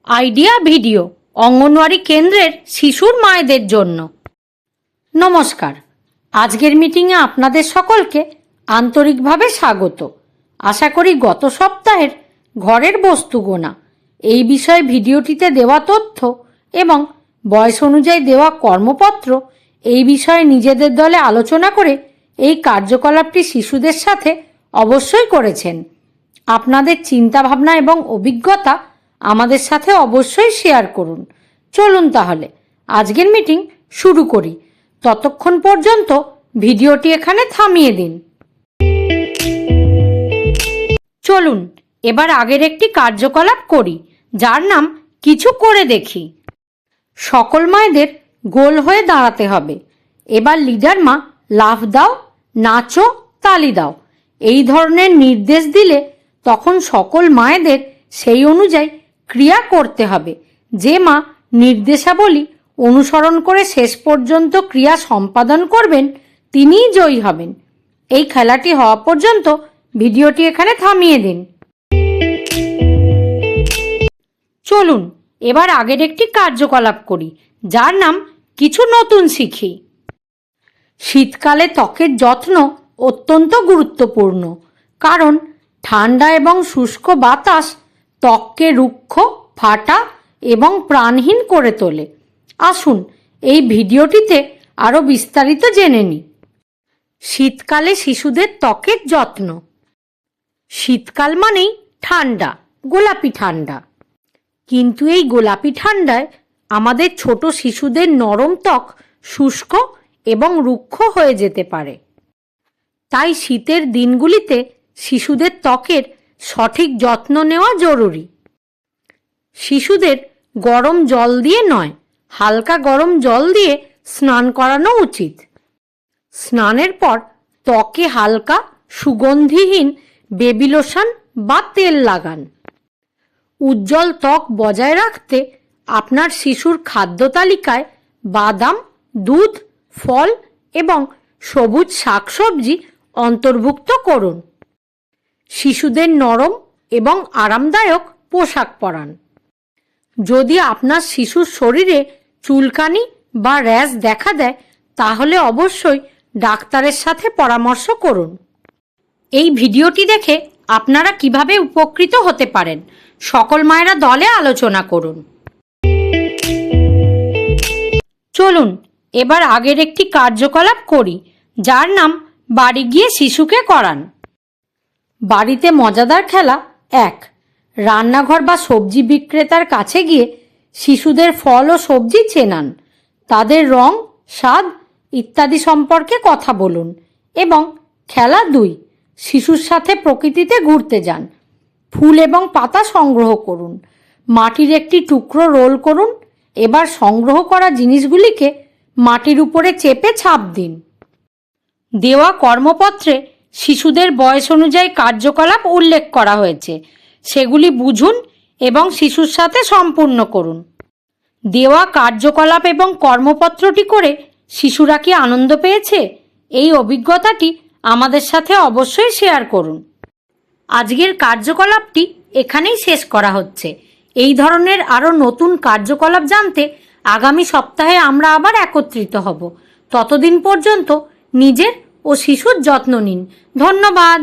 Idea video anganwadi কেন্দ্রের শিশুর মায়েদের জন্য। নমস্কার, আজকের মিটিংয়ে আপনাদের সকলকে আন্তরিকভাবে স্বাগত। আশা করি গত সপ্তাহের ঘরের বস্তু গোনা এই বিষয়ে ভিডিওটিতে দেওয়া তথ্য এবং বয়স অনুযায়ী দেওয়া কর্মপত্র এই বিষয়ে নিজেদের দলে আলোচনা করে এই কার্যকলাপটি শিশুদের সাথে অবশ্যই করেছেন। আপনাদের চিন্তাভাবনা এবং অভিজ্ঞতা আমাদের সাথে অবশ্যই শেয়ার করুন। চলুন তাহলে আজকের মিটিং শুরু করি। ততক্ষণ পর্যন্ত ভিডিওটি এখানে থামিয়ে দিন। চলুন এবার আগের একটি কার্যকলাপ করি, যার নাম কিছু করে দেখি। সকল মায়েদের গোল হয়ে দাঁড়াতে হবে। এবার লিডার মা লাফ দাও, নাচো, তালি দাও এই ধরনের নির্দেশ দিলে তখন সকল মায়েদের সেই অনুযায়ী ক্রিয়া করতে হবে। যে মা নির্দেশাবলী অনুসরণ করে শেষ পর্যন্ত ক্রিয়া সম্পাদন করবেন তিনিই জয়ী হবেন। এই খেলাটি হওয়া পর্যন্ত ভিডিওটি এখানে থামিয়ে দিন। চলুন এবার আগের একটি কার্যকলাপ করি, যার নাম কিছু নতুন শিখি। শীতকালে ত্বকের যত্ন অত্যন্ত গুরুত্বপূর্ণ, কারণ ঠান্ডা এবং শুষ্ক বাতাস ত্বককে রুক্ষ, ফাটা এবং প্রাণহীন করে তোলে। আসুন এই ভিডিওটিতে আরও বিস্তারিত জেনে নিই। শীতকালে শিশুদের ত্বকের যত্ন। শীতকাল মানেই ঠান্ডা, গোলাপি ঠান্ডা। কিন্তু এই গোলাপি ঠান্ডায় আমাদের ছোট শিশুদের নরম ত্বক শুষ্ক এবং রুক্ষ হয়ে যেতে পারে। তাই শীতের দিনগুলিতে শিশুদের ত্বকের সঠিক যত্ন নেওয়া জরুরি। শিশুদের গরম জল দিয়ে নয়, হালকা গরম জল দিয়ে স্নান করানো উচিত। স্নানের পর ত্বকে হালকা সুগন্ধিহীন বেবি লোশন বা তেল লাগান। উজ্জ্বল ত্বক বজায় রাখতে আপনার শিশুর খাদ্য তালিকায় বাদাম, দুধ, ফল এবং সবুজ শাকসবজি অন্তর্ভুক্ত করুন। শিশুদের নরম এবং আরামদায়ক পোশাক পরান। যদি আপনার শিশুর শরীরে চুলকানি বা র্যাশ দেখা দেয় তাহলে অবশ্যই ডাক্তারের সাথে পরামর্শ করুন। এই ভিডিওটি দেখে আপনারা কিভাবে উপকৃত হতে পারেন সকল মায়েরা দলে আলোচনা করুন। চলুন এবার আগের একটি কার্যকলাপ করি, যার নাম বাড়ি গিয়ে শিশুকে করান। বাড়িতে মজাদার খেলা 1। রান্নাঘর বা সবজি বিক্রেতার কাছে গিয়ে শিশুদের ফল ও সবজি চেনান, তাদের রং, স্বাদ ইত্যাদি সম্পর্কে কথা বলুন। এবং খেলা 2। শিশুর সাথে প্রকৃতিতে ঘুরতে যান। ফুল এবং পাতা সংগ্রহ করুন। মাটির একটি টুকরো রোল করুন। এবার সংগ্রহ করা জিনিসগুলিকে মাটির উপরে চেপে ছাপ দিন। দেওয়া কর্মপত্রে শিশুদের বয়স অনুযায়ী কার্যকলাপ উল্লেখ করা হয়েছে, সেগুলি বুঝুন এবং শিশুর সাথে সম্পূর্ণ করুন। দেওয়া কার্যকলাপ এবং কর্মপত্রটি করে শিশুরা কি আনন্দ পেয়েছে, এই অভিজ্ঞতাটি আমাদের সাথে অবশ্যই শেয়ার করুন। আজকের কার্যকলাপটি এখানেই শেষ করা হচ্ছে। এই ধরনের আরও নতুন কার্যকলাপ জানতে আগামী সপ্তাহে আমরা আবার একত্রিত হব। ততদিন পর্যন্ত নিজের ও শিশুর যত্ন নিন। ধন্যবাদ।